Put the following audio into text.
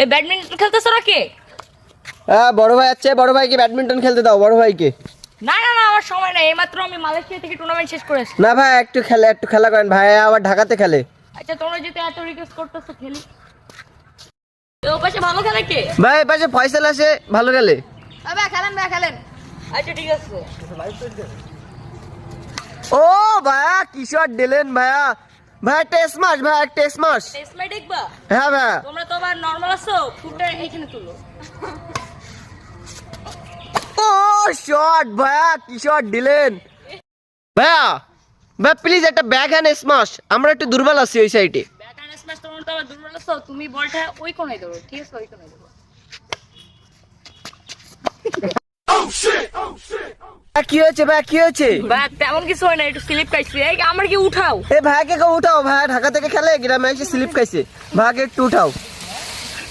এই ব্যাডমিন্টন খেলতেছ নাকি? হ্যাঁ বড় ভাই আছে, বড় ভাইকে ব্যাডমিন্টন খেলতে দাও বড় ভাইকে। না না না, আমার সময় নাই, এইমাত্র আমি মালয়েশিয়া থেকে টুর্নামেন্ট শেষ করেছি। না ভাই একটু খেলা করেন, ভাই আবার ঢাকাতে খেলে। আচ্ছা তোমরা যেতে এত রিকোয়েস্ট করতেছো খেলি। ও পাশে ভালো খেলে কে? ভাই পাশে ফয়সাল আছে ভালো খেলে। ভাই খেলেন। আচ্ছা ঠিক আছে। ও ভাইয়া কিশোর দিলেন ভাইয়া, ভাই টেস্ট মাস, ভাই টেস্ট মাস। টেস্ট ম্যাচ দেখবা? হ্যাঁ ভাইয়া। তোমরা তো আবার নরমাল আছো, ফুটটা এইখানে তুলো। ও শট ভাইয়া কিশোর দিলেন ভাইয়া। ভাই প্লিজ একটা ব্যাক হ্যান্ড স্মাশ, আমরা একটু দুর্বল আছি ওই সাইডে। ব্যাক হ্যান্ড স্ম্যাশ তোমরা তো আবার দুর্বল আছো, তুমি বলটা ওই কোণায় দাও, ঠিক আছে ওই কোণায় দাও। কি হয়েছে ভাই কি হয়েছে? ভাই তেমন কিছু হয় না, একটু স্লিপ খাইছি। এই আমার কি উঠাও। এ ভাইকে উঠাও, ভাই ঢাকা থেকে খেলে গ্রামে এসে স্লিপ খাইছে, ভাইকে একটু উঠাও।